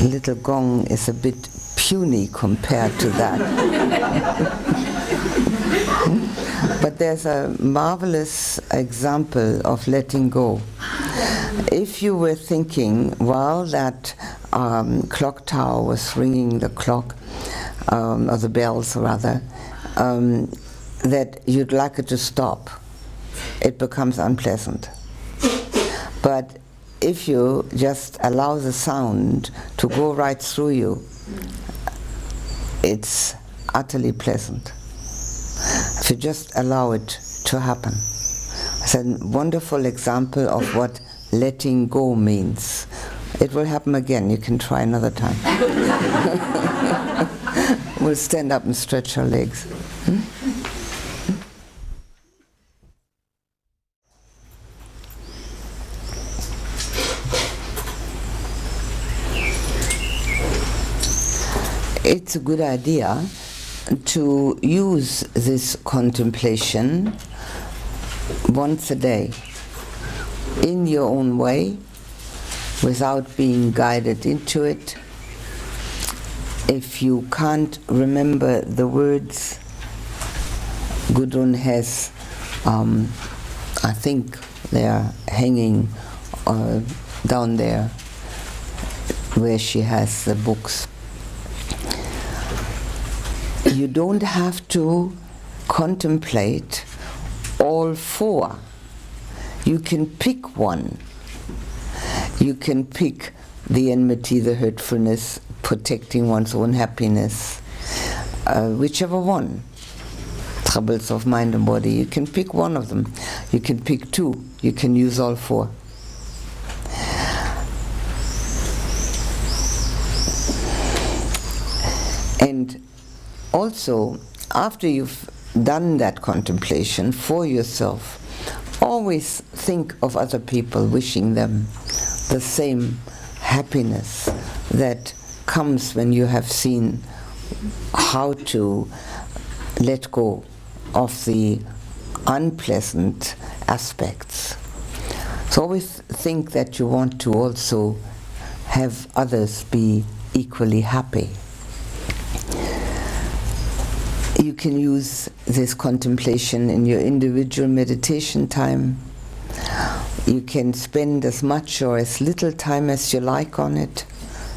little gong is a bit puny compared to that. But there's a marvelous example of letting go. If you were thinking while that clock tower was ringing the clock, or the bells rather, that you'd like it to stop, it becomes unpleasant. But if you just allow the sound to go right through you, it's utterly pleasant. If you just allow it to happen. It's a wonderful example of what letting go means. It will happen again. You can try another time. We'll stand up and stretch our legs. It's a good idea to use this contemplation once a day, in your own way, without being guided into it. If you can't remember the words, Gudrun has, I think they're hanging down there where she has the books. You don't have to contemplate all four. You can pick one. You can pick the enmity, the hurtfulness, protecting one's own happiness, whichever one. Troubles of mind and body, you can pick one of them. You can pick two. You can use all four. And also, after you've done that contemplation for yourself, always think of other people, wishing them the same happiness that comes when you have seen how to let go of the unpleasant aspects. So always think that you want to also have others be equally happy. You can use this contemplation in your individual meditation time. You can spend as much or as little time as you like on it.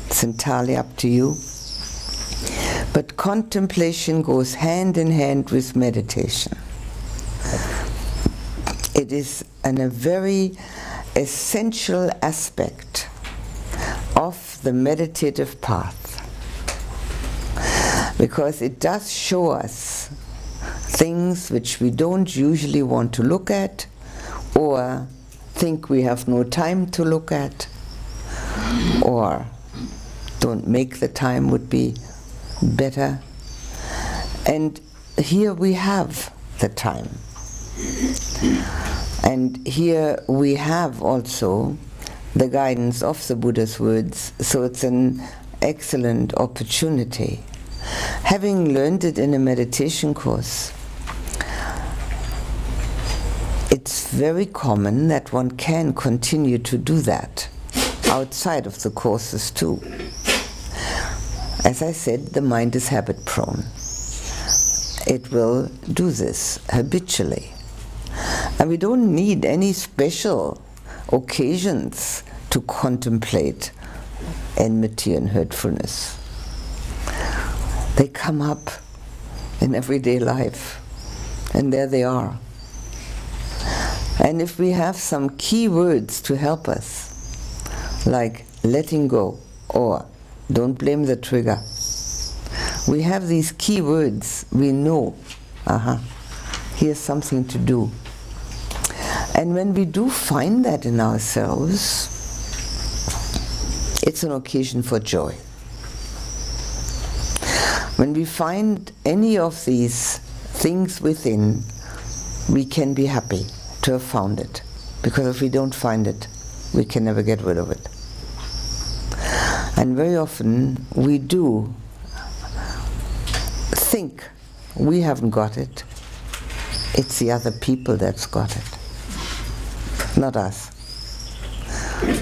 It's entirely up to you. But contemplation goes hand in hand with meditation. It is a very essential aspect of the meditative path, because it does show us things which we don't usually want to look at, or think we have no time to look at, or don't make the time would be better. And here we have the time. And here we have also the guidance of the Buddha's words, so it's an excellent opportunity. Having learned it in a meditation course, it's very common that one can continue to do that outside of the courses too. As I said, the mind is habit prone. It will do this habitually. And we don't need any special occasions to contemplate enmity and hurtfulness. They come up in everyday life, and there they are. And if we have some key words to help us, like letting go or don't blame the trigger, we have these key words, we know, here's something to do. And when we do find that in ourselves, it's an occasion for joy. When we find any of these things within, we can be happy to have found it. Because if we don't find it, we can never get rid of it. And very often we do think we haven't got it. It's the other people that's got it, not us.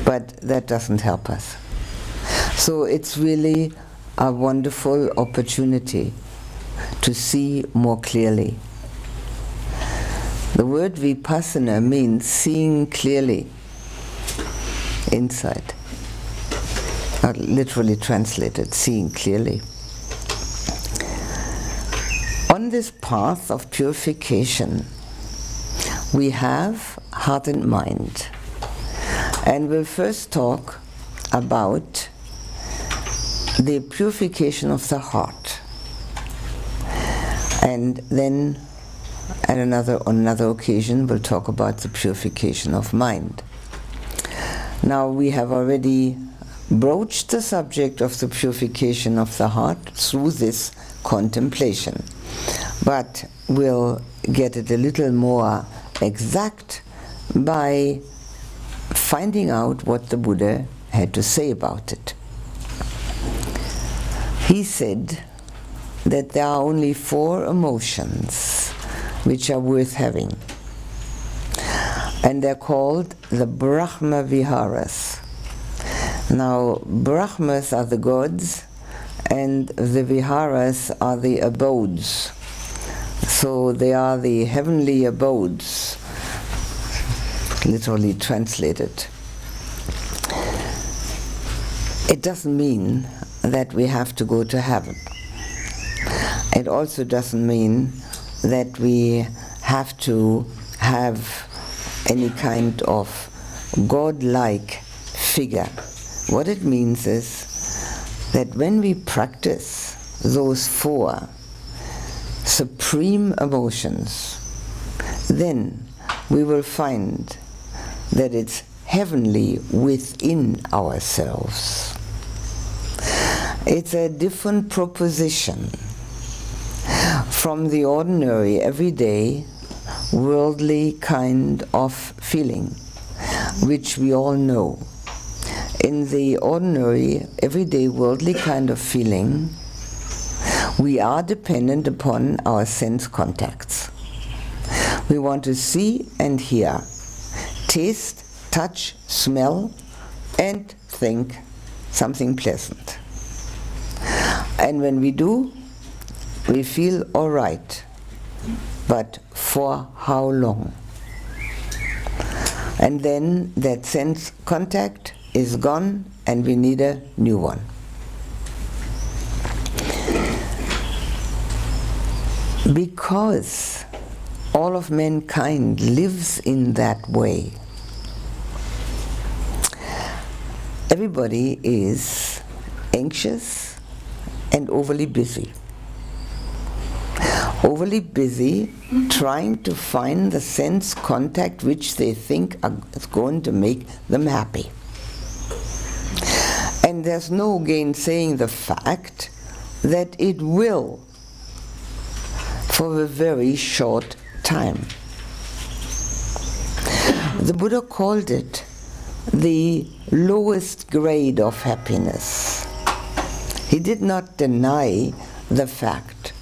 But that doesn't help us. So it's really a wonderful opportunity to see more clearly. The word vipassana means seeing clearly inside. Literally translated, seeing clearly. On this path of purification, we have heart and mind. And we'll first talk about the purification of the heart. And then on another occasion, we'll talk about the purification of mind. Now, we have already broached the subject of the purification of the heart through this contemplation. But we'll get it a little more exact by finding out what the Buddha had to say about it. He said that there are only 4 emotions which are worth having. And they're called the Brahma Viharas. Now, Brahmas are the gods, and the Viharas are the abodes. So they are the heavenly abodes, literally translated. It doesn't mean that we have to go to heaven. It also doesn't mean that we have to have any kind of godlike figure. What it means is that when we practice those 4 supreme emotions, then we will find that it's heavenly within ourselves. It's a different proposition from the ordinary, everyday, worldly kind of feeling, which we all know. In the ordinary, everyday, worldly kind of feeling, we are dependent upon our sense contacts. We want to see and hear, taste, touch, smell, and think something pleasant. And when we do, we feel all right. But for how long? And then that sense contact is gone and we need a new one. Because all of mankind lives in that way, everybody is anxious and overly busy. Overly busy trying to find the sense contact which they think is going to make them happy. And there's no gainsaying the fact that it will for a very short time. The Buddha called it the lowest grade of happiness. He did not deny the fact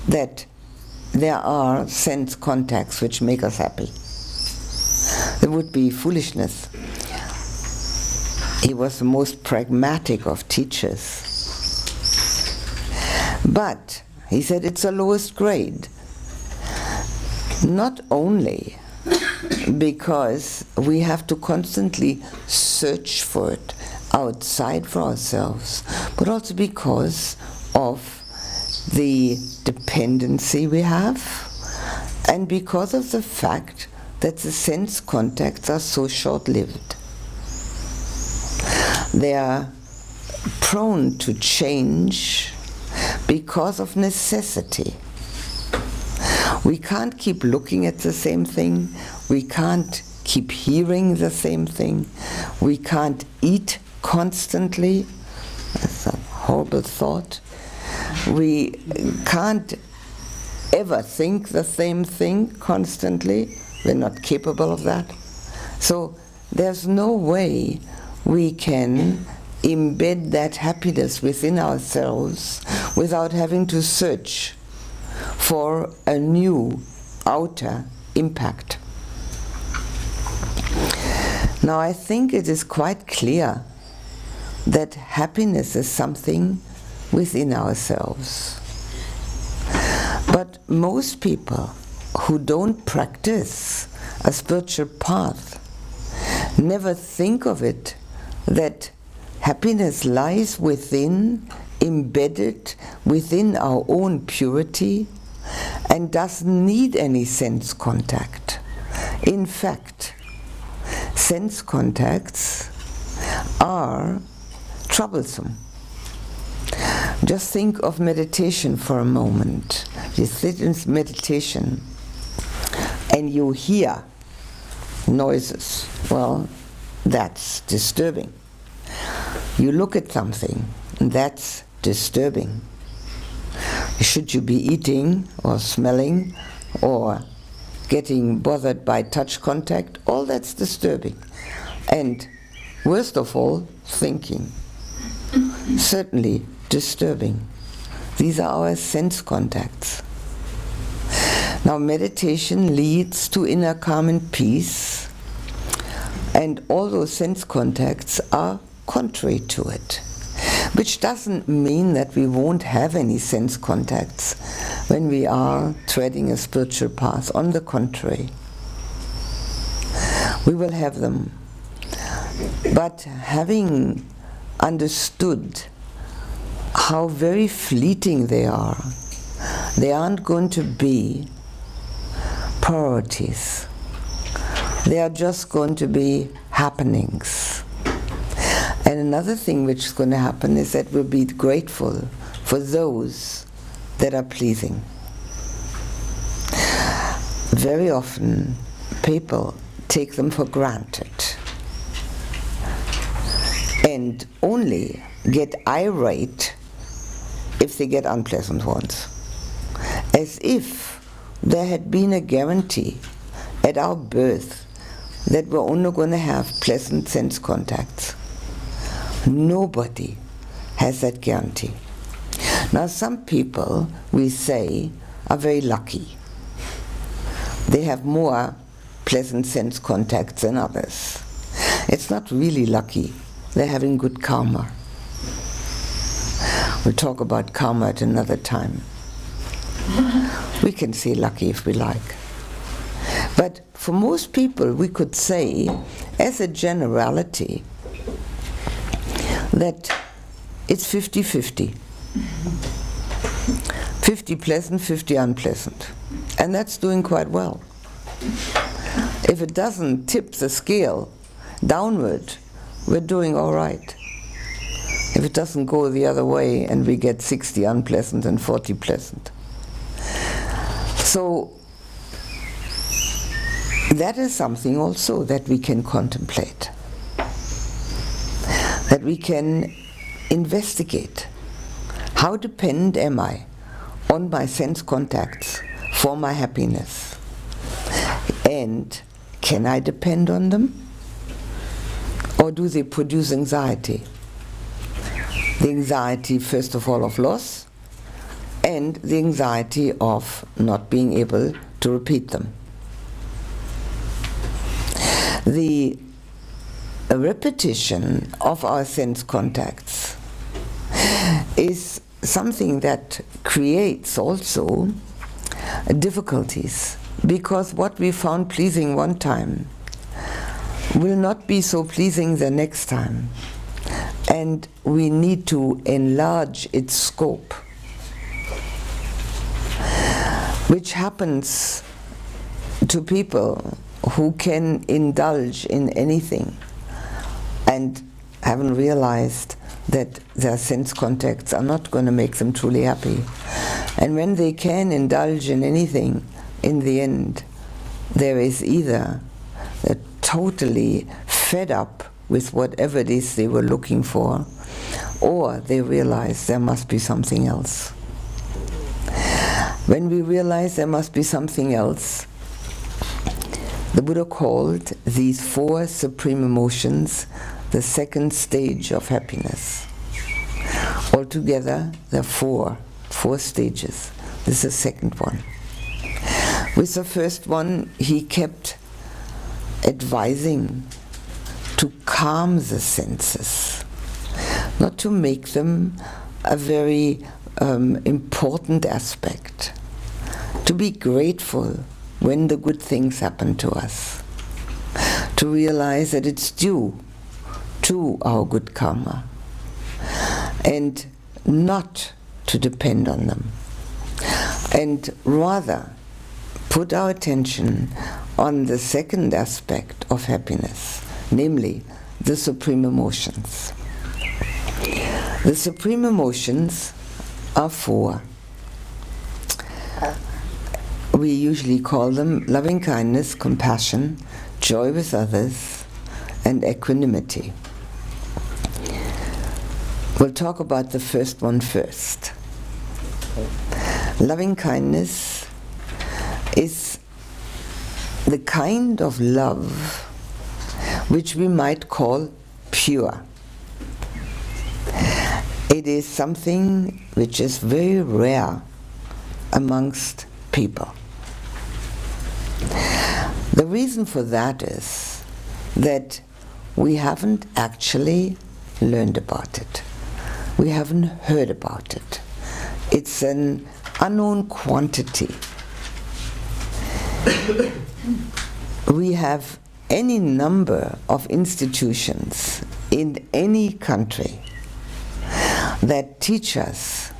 that there are sense contacts which make us happy. It would be foolishness. He was the most pragmatic of teachers. But he said it's the lowest grade. Not only because we have to constantly search for it outside for ourselves, but also because of the dependency we have, and because of the fact that the sense contacts are so short-lived. They are prone to change because of necessity. We can't keep looking at the same thing. We can't keep hearing the same thing. We can't eat constantly. That's a horrible thought. We can't ever think the same thing constantly. We're not capable of that. So there's no way we can embed that happiness within ourselves without having to search for a new outer impact. Now I think it is quite clear that happiness is something within ourselves. But most people who don't practice a spiritual path never think of it that happiness lies within, embedded within our own purity, and doesn't need any sense contact. In fact, sense contacts are troublesome. Just think of meditation for a moment. You sit in meditation and you hear noises. Well, that's disturbing. You look at something, and that's disturbing. Should you be eating or smelling or getting bothered by touch contact? All that's disturbing. And worst of all, thinking. Certainly disturbing. These are our sense contacts. Now meditation leads to inner calm and peace, and all those sense contacts are contrary to it. Which doesn't mean that we won't have any sense contacts when we are treading a spiritual path. On the contrary, we will have them. But having understood how very fleeting they aren't going to be priorities. They are just going to be happenings. And another thing which is going to happen is that we'll be grateful for those that are pleasing. Very often people take them for granted and only get irate if they get unpleasant ones, as if there had been a guarantee at our birth that we're only going to have pleasant sense contacts. Nobody has that guarantee. Now some people, we say, are very lucky. They have more pleasant sense contacts than others. It's not really lucky. They're having good karma. We'll talk about karma at another time. We can say lucky if we like. But for most people, we could say, as a generality, that it's 50-50. 50 pleasant, 50 unpleasant. And that's doing quite well. If it doesn't tip the scale downward, we're doing all right. If it doesn't go the other way and we get 60 unpleasant and 40 pleasant. So that is something also that we can contemplate, that we can investigate. How dependent am I on my sense contacts for my happiness? And can I depend on them? Or do they produce anxiety? The anxiety, first of all, of loss, and the anxiety of not being able to repeat them. The repetition of our sense contacts is something that creates also difficulties, because what we found pleasing one time will not be so pleasing the next time, and we need to enlarge its scope, which happens to people who can indulge in anything and haven't realized that their sense contacts are not going to make them truly happy. And when they can indulge in anything, in the end, there is either they're totally fed up with whatever it is they were looking for, or they realize there must be something else. When we realize there must be something else, the Buddha called these 4 supreme emotions the second stage of happiness. Altogether, there are four stages. This is the second one. With the first one, he kept advising to calm the senses, not to make them a very important aspect, to be grateful when the good things happen to us, to realize that it's due to our good karma, and not to depend on them, and rather put our attention on the second aspect of happiness, namely the supreme emotions. The supreme emotions are four. We usually call them loving kindness, compassion, joy with others, and equanimity. We'll talk about the first one first. Loving kindness is the kind of love which we might call pure. It is something which is very rare amongst people. The reason for that is that we haven't actually learned about it. We haven't heard about it. It's an unknown quantity. We have any number of institutions in any country that teach us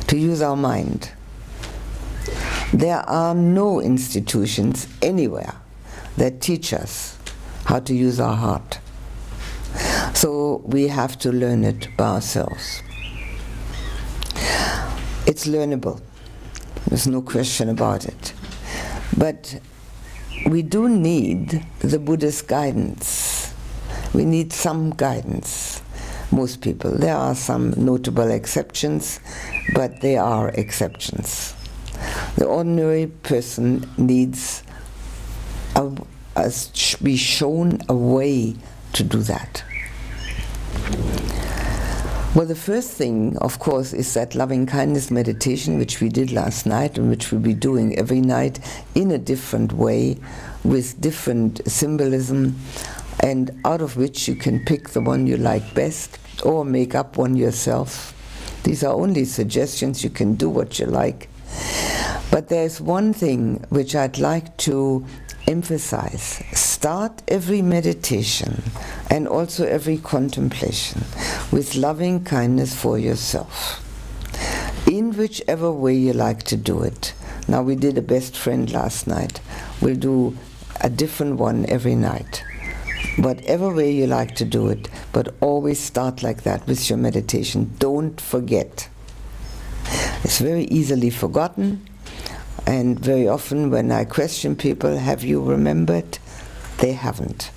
to use our mind. There are no institutions anywhere that teach us how to use our heart. So we have to learn it by ourselves. It's learnable. There's no question about it. But we do need the Buddha's guidance. We need some guidance. Most people. There are some notable exceptions, but they are exceptions. The ordinary person needs be shown a way to do that. Well, the first thing, of course, is that loving kindness meditation, which we did last night and which we'll be doing every night in a different way, with different symbolism, and out of which you can pick the one you like best or make up one yourself. These are only suggestions. You can do what you like. But there's one thing which I'd like to emphasize. Start every meditation and also every contemplation with loving kindness for yourself, in whichever way you like to do it. Now, we did a best friend last night. We'll do a different one every night. Whatever way you like to do it, but always start like that with your meditation. Don't forget. It's very easily forgotten, and very often when I question people, have you remembered? They haven't.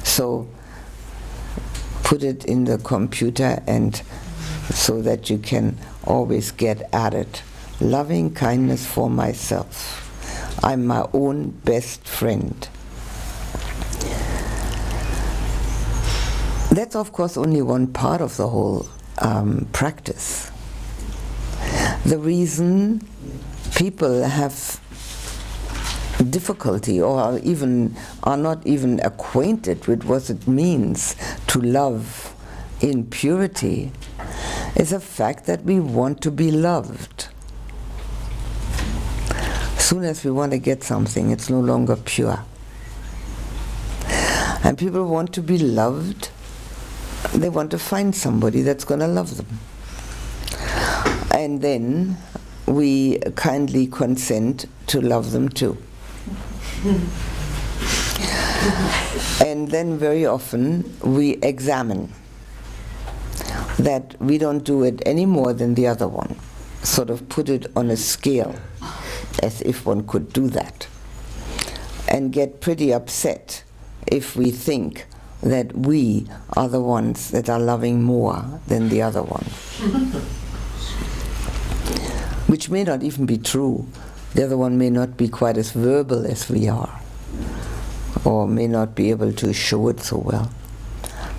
So put it in the computer, and so that you can always get at it. Loving kindness for myself. I'm my own best friend. That's of course only one part of the whole practice. The reason people have difficulty or are not even acquainted with what it means to love in purity is the fact that we want to be loved. As soon as we want to get something, it's no longer pure. And people want to be loved. They want to find somebody that's going to love them. And then we kindly consent to love them too. And then very often we examine that we don't do it any more than the other one. Sort of put it on a scale, as if one could do that. And get pretty upset if we think that we are the ones that are loving more than the other one. Which may not even be true. The other one may not be quite as verbal as we are, or may not be able to show it so well.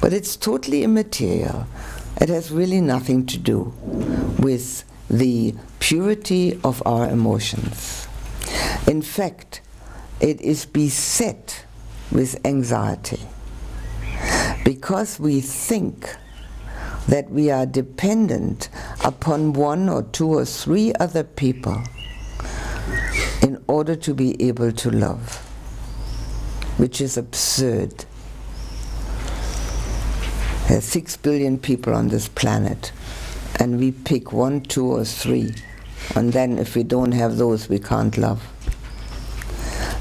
But it's totally immaterial. It has really nothing to do with the purity of our emotions. In fact, it is beset with anxiety, because we think that we are dependent upon one or two or three other people in order to be able to love, which is absurd. There's 6 billion people on this planet, and we pick 1, 2, or 3, and then if we don't have those, we can't love.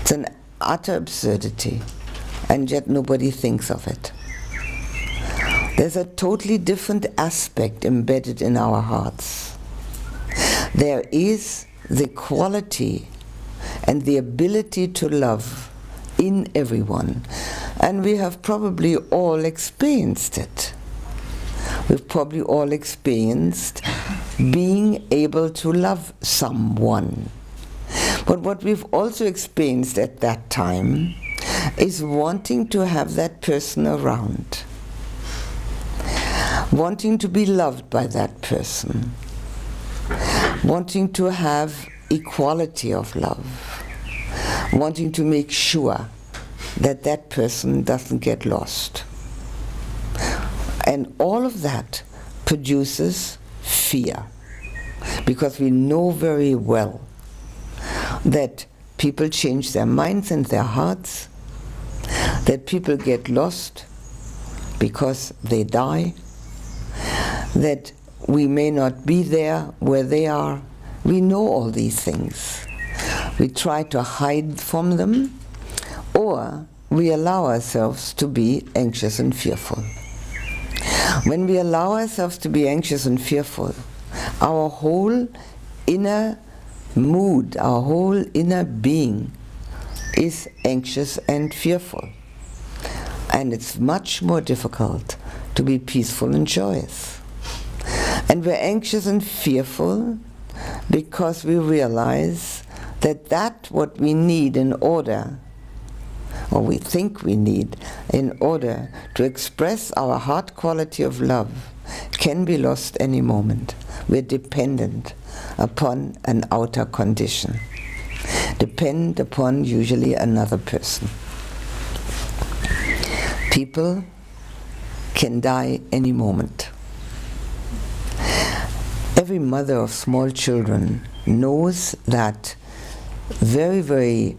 It's an utter absurdity, and yet nobody thinks of it. There's a totally different aspect embedded in our hearts. There is the quality and the ability to love in everyone, and we have probably all experienced it. We've probably all experienced being able to love someone. But what we've also experienced at that time is wanting to have that person around, wanting to be loved by that person, wanting to have equality of love, wanting to make sure that that person doesn't get lost. And all of that produces fear, because we know very well that people change their minds and their hearts, that people get lost because they die, that we may not be there where they are. We know all these things. We try to hide from them, or we allow ourselves to be anxious and fearful. When we allow ourselves to be anxious and fearful, our whole inner mood, our whole inner being is anxious and fearful. And it's much more difficult to be peaceful and joyous. And we're anxious and fearful because we realize that what we need in order, or we think we need, in order to express our heart quality of love, can be lost any moment. We're dependent upon an outer condition, depend upon usually another person. People can die any moment. Every mother of small children knows that very, very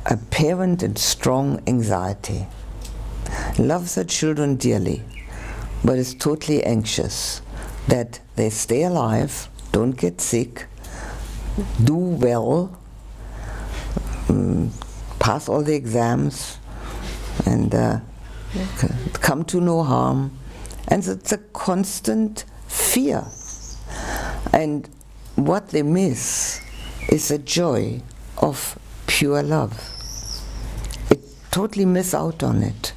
apparent and strong anxiety. Loves her children dearly, but is totally anxious that they stay alive, don't get sick, do well, pass all the exams, and come to no harm. And so it's a constant fear. And what they miss is the joy of pure love. It totally miss out on it.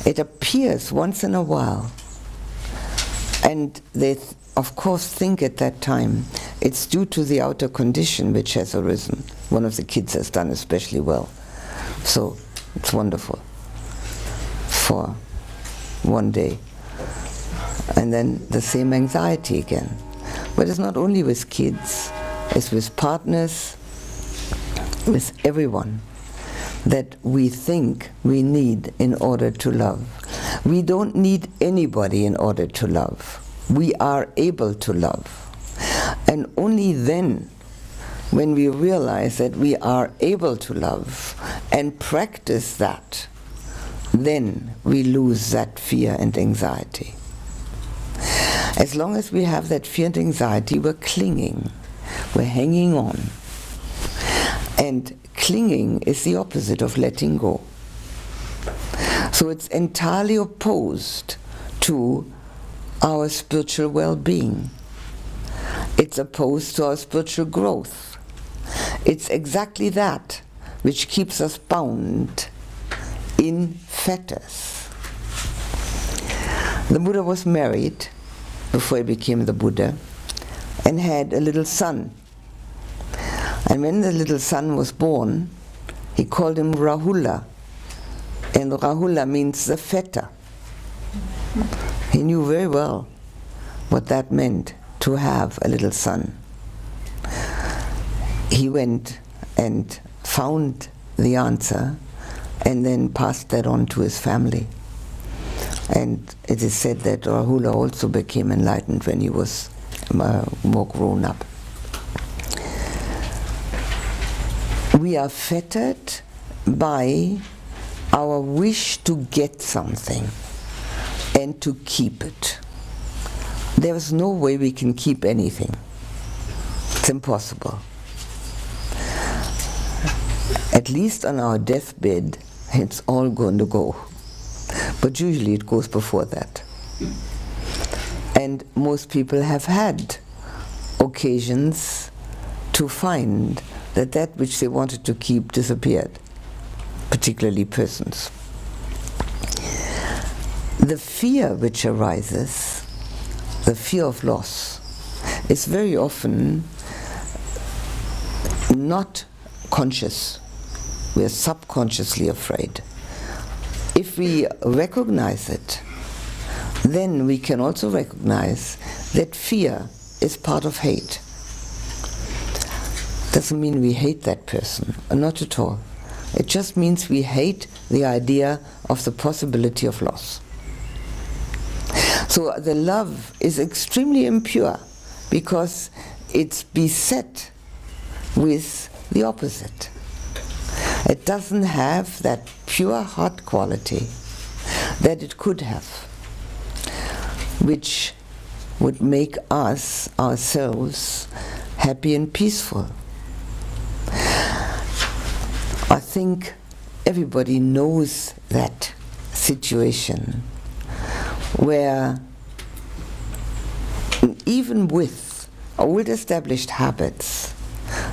It appears once in a while, and they of course think at that time it's due to the outer condition which has arisen. One of the kids has done especially well, so it's wonderful for one day, and then the same anxiety again. But it's not only with kids, it's with partners, with everyone, that we think we need in order to love. We don't need anybody in order to love. We are able to love. And only then, when we realize that we are able to love and practice that, then we lose that fear and anxiety. As long as we have that fear and anxiety, we're clinging, we're hanging on. And clinging is the opposite of letting go. So it's entirely opposed to our spiritual well-being. It's opposed to our spiritual growth. It's exactly that which keeps us bound in fetters. The Buddha was married before he became the Buddha, and had a little son. And when the little son was born, he called him Rahula. And Rahula means the fetter. He knew very well what that meant, to have a little son. He went and found the answer and then passed that on to his family. And it is said that Rahula also became enlightened when he was more grown up. We are fettered by our wish to get something and to keep it. There is no way we can keep anything. It's impossible. At least on our deathbed, it's all going to go. But usually it goes before that. And most people have had occasions to find that that which they wanted to keep disappeared, particularly persons. The fear which arises, the fear of loss, is very often not conscious. We are subconsciously afraid. If we recognize it, then we can also recognize that fear is part of hate. Doesn't mean we hate that person, not at all. It just means we hate the idea of the possibility of loss. So the love is extremely impure because it's beset with the opposite. It doesn't have that pure heart quality that it could have, which would make us, ourselves, happy and peaceful. I think everybody knows that situation where even with old established habits,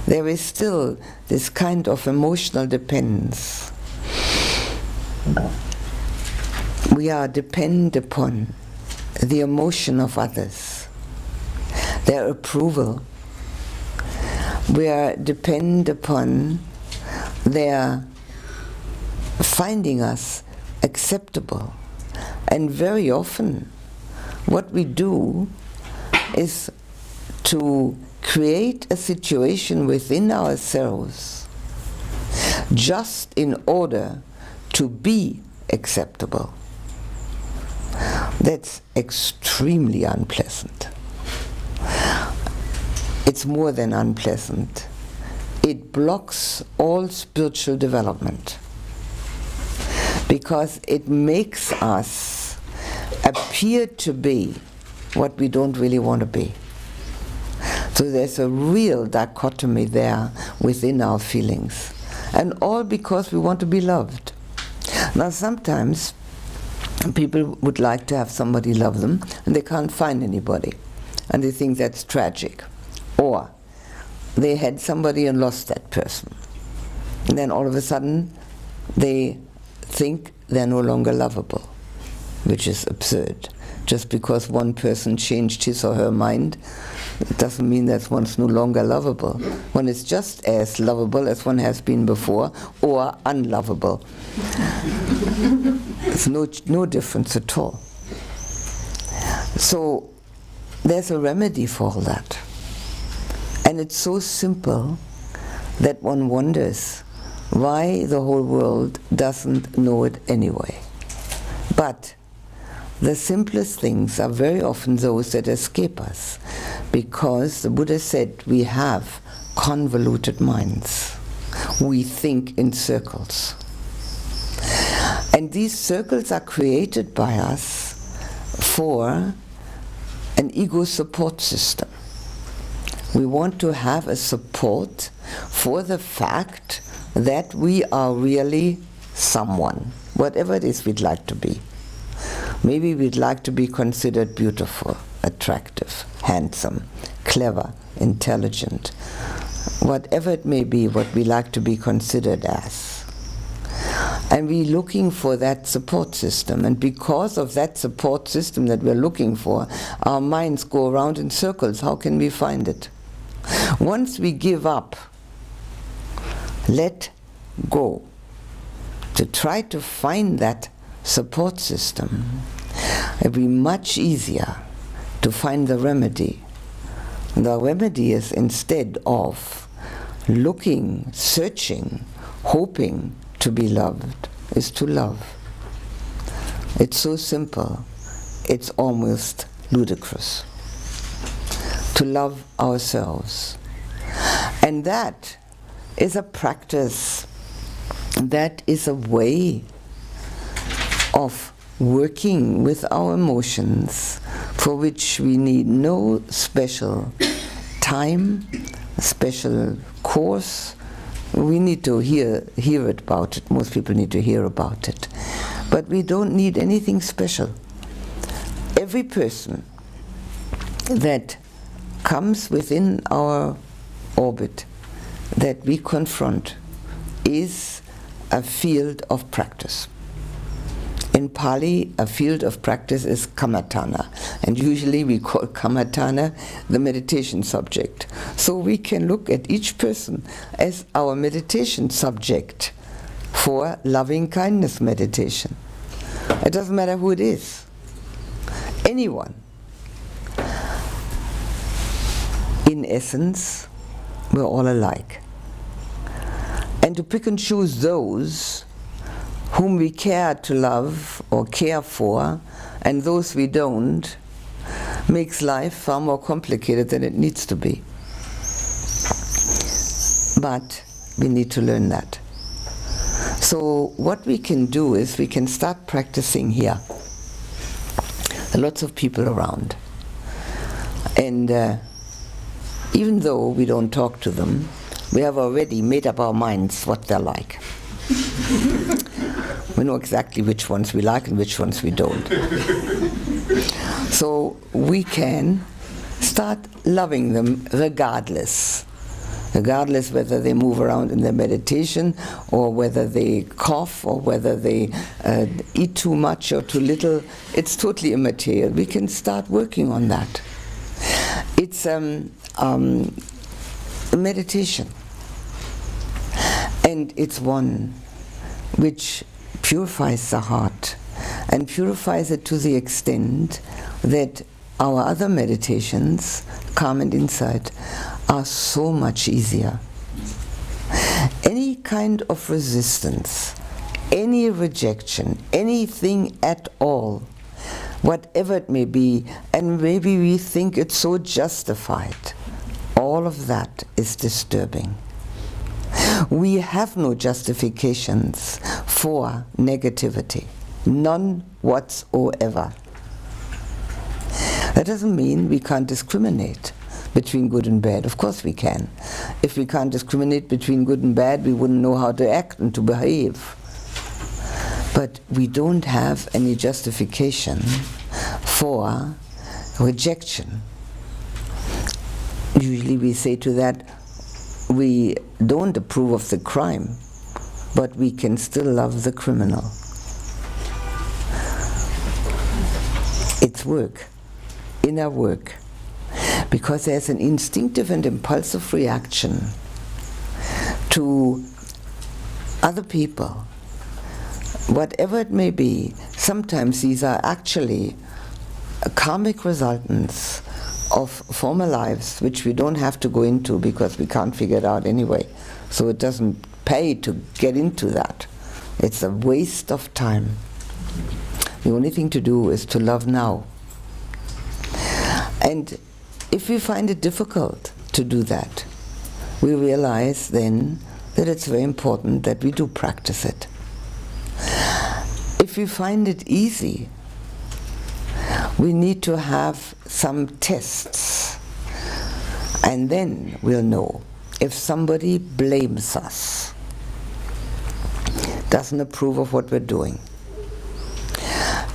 there is still this kind of emotional dependence. We are dependent upon the emotion of others, their approval. We are dependent upon their finding us acceptable. And very often what we do is to create a situation within ourselves just in order to be acceptable. That's extremely unpleasant. It's more than unpleasant. It blocks all spiritual development because it makes us appear to be what we don't really want to be. So there's a real dichotomy there within our feelings. And all because we want to be loved. Now sometimes people would like to have somebody love them and they can't find anybody. And they think that's tragic. Or they had somebody and lost that person. And then all of a sudden they think they're no longer lovable, which is absurd. Just because one person changed his or her mind, it doesn't mean that one's no longer lovable. One is just as lovable as one has been before, or unlovable. There's no difference at all. So there's a remedy for all that. And it's so simple that one wonders why the whole world doesn't know it anyway. But the simplest things are very often those that escape us, because the Buddha said we have convoluted minds. We think in circles. And these circles are created by us for an ego support system. We want to have a support for the fact that we are really someone, whatever it is we'd like to be. Maybe we'd like to be considered beautiful, attractive, handsome, clever, intelligent, whatever it may be, what we like to be considered as. And we're looking for that support system, and because of that support system that we're looking for, our minds go around in circles. How can we find it? Once we give up, let go, to try to find that support system, it'll be much easier to find the remedy. The remedy is, instead of looking, searching, hoping to be loved, is to love. It's so simple, it's almost ludicrous. To love ourselves. And that is a practice, that is a way of working with our emotions, for which we need no special time, special course. We need to hear about it. Most people need to hear about it. But we don't need anything special. Every person that comes within our orbit, that we confront, is a field of practice. In Pali, a field of practice is kamatana, and usually we call kamatana the meditation subject. So we can look at each person as our meditation subject for loving kindness meditation. It doesn't matter who it is. Anyone. In essence, we're all alike. And to pick and choose those whom we care to love or care for, and those we don't, makes life far more complicated than it needs to be. But we need to learn that. So what we can do is we can start practicing here. There are lots of people around. And even though we don't talk to them, we have already made up our minds what they're like. We know exactly which ones we like and which ones we don't. So we can start loving them regardless whether they move around in their meditation, or whether they cough, or whether they eat too much or too little. It's totally immaterial. We can start working on that. It's a meditation, and it's one which purifies the heart, and purifies it to the extent that our other meditations, calm and insight, are so much easier. Any kind of resistance, any rejection, anything at all, whatever it may be, and maybe we think it's so justified, all of that is disturbing. We have no justifications for negativity, none whatsoever. That doesn't mean we can't discriminate between good and bad. Of course we can. If we can't discriminate between good and bad, we wouldn't know how to act and to behave. But we don't have any justification for rejection. Usually we say to that, we don't approve of the crime, but we can still love the criminal. It's work, inner work, because there's an instinctive and impulsive reaction to other people, whatever it may be. Sometimes these are actually karmic resultants of former lives, which we don't have to go into because we can't figure it out anyway. So it doesn't pay to get into that. It's a waste of time. The only thing to do is to love now. And if we find it difficult to do that, we realize then that it's very important that we do practice it. If we find it easy, we need to have some tests, and then we'll know if somebody blames us, doesn't approve of what we're doing,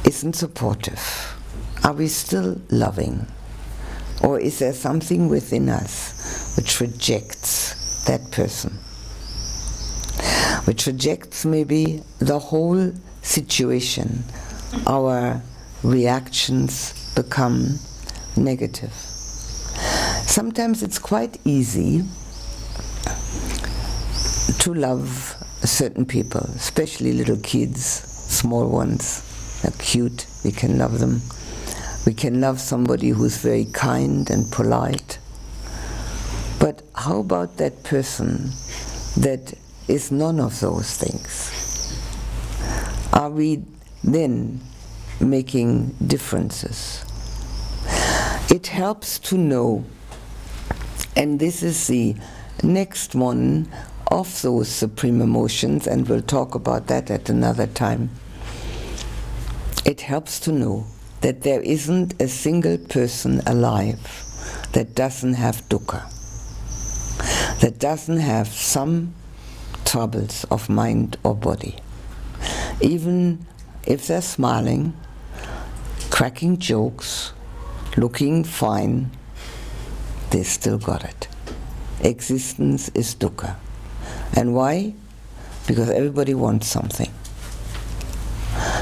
isn't supportive. Are we still loving? Or is there something within us which rejects that person? Which rejects maybe the whole situation. Our reactions become negative. Sometimes it's quite easy to love certain people, especially little kids, small ones. They're cute, we can love them. We can love somebody who's very kind and polite. But how about that person that is none of those things? Are we then making differences. It helps to know, and this is the next one of those supreme emotions, and we'll talk about that at another time. It helps to know that there isn't a single person alive that doesn't have dukkha, that doesn't have some troubles of mind or body. Even if they're smiling, cracking jokes, looking fine, they still got it. Existence is dukkha. And why? Because everybody wants something.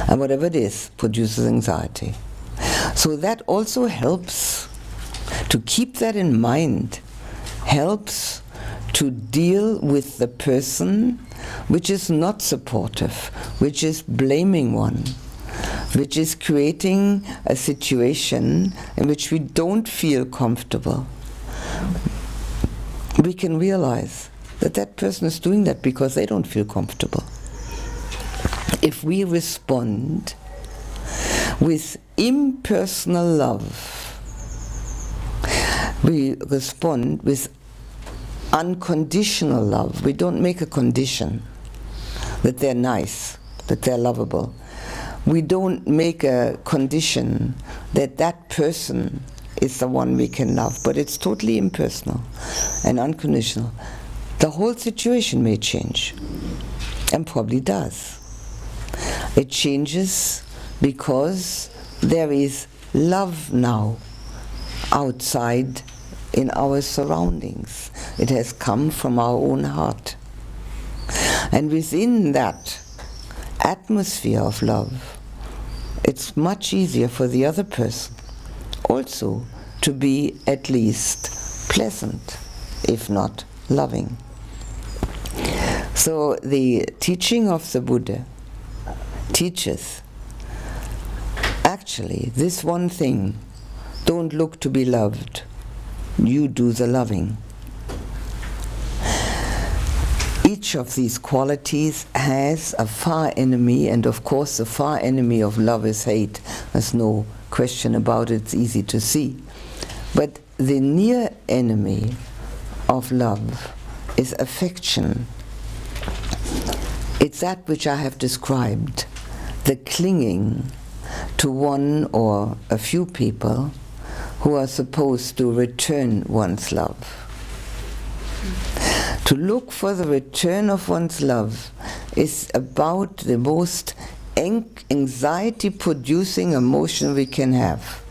And whatever it is produces anxiety. So that also helps to keep that in mind, helps to deal with the person which is not supportive, which is blaming one, which is creating a situation in which we don't feel comfortable. We can realize that that person is doing that because they don't feel comfortable. If we respond with impersonal love, we respond with unconditional love. We don't make a condition that they're nice, that they're lovable. We don't make a condition that that person is the one we can love, but it's totally impersonal and unconditional. The whole situation may change, and probably does. It changes because there is love now outside in our surroundings. It has come from our own heart. And within that atmosphere of love, it's much easier for the other person also to be at least pleasant, if not loving. So the teaching of the Buddha teaches actually this one thing: don't look to be loved, you do the loving. Each of these qualities has a far enemy, and of course the far enemy of love is hate. There's no question about it, it's easy to see. But the near enemy of love is affection. It's that which I have described, the clinging to one or a few people who are supposed to return one's love. To look for the return of one's love is about the most anxiety-producing emotion we can have,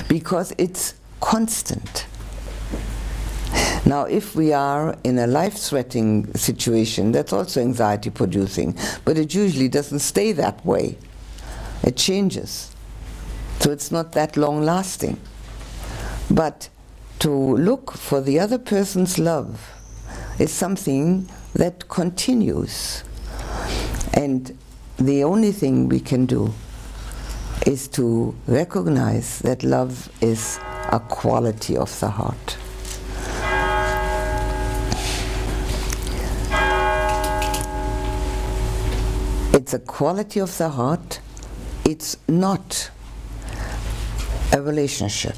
because it's constant. Now, if we are in a life-threatening situation, that's also anxiety-producing, but it usually doesn't stay that way. It changes. So it's not that long-lasting. But to look for the other person's love is something that continues. And the only thing we can do is to recognize that love is a quality of the heart. It's a quality of the heart. It's not a relationship.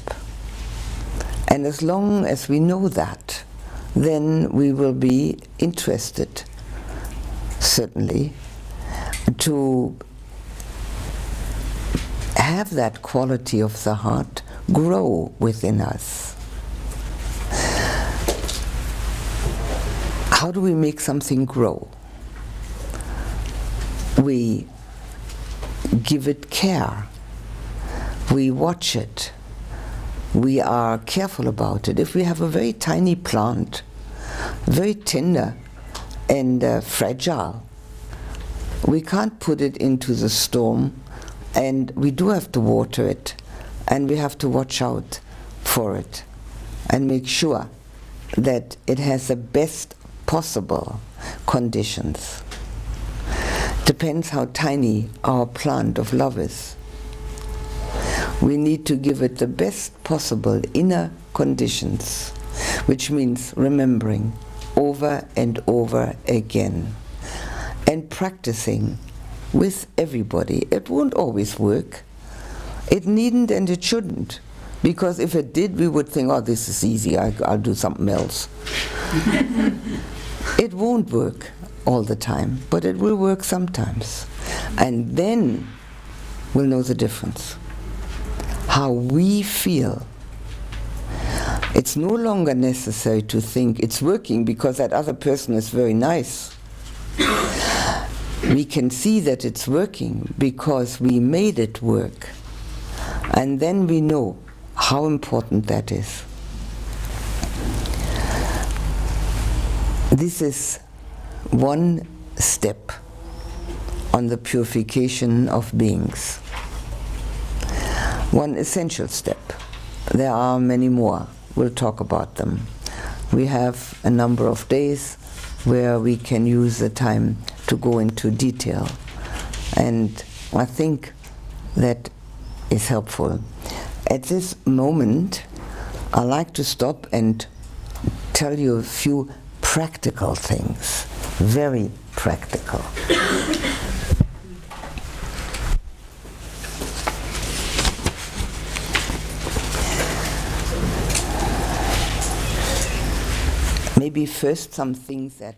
And as long as we know that, then we will be interested, certainly, to have that quality of the heart grow within us. How do we make something grow? We give it care. We watch it. We are careful about it. If we have a very tiny plant, very tender and fragile, we can't put it into the storm, and we do have to water it, and we have to watch out for it and make sure that it has the best possible conditions. Depends how tiny our plant of love is. We need to give it the best possible inner conditions, which means remembering over and over again and practicing with everybody. It won't always work. It needn't and it shouldn't. Because if it did, we would think, oh, this is easy, I'll do something else. It won't work all the time, but it will work sometimes. And then we'll know the difference. How we feel. It's no longer necessary to think it's working because that other person is very nice. We can see that it's working because we made it work. And then we know how important that is. This is one step on the purification of beings. One essential step. There are many more. We'll talk about them. We have a number of days where we can use the time to go into detail. And I think that is helpful. At this moment, I like to stop and tell you a few practical things, very practical. Maybe first some things that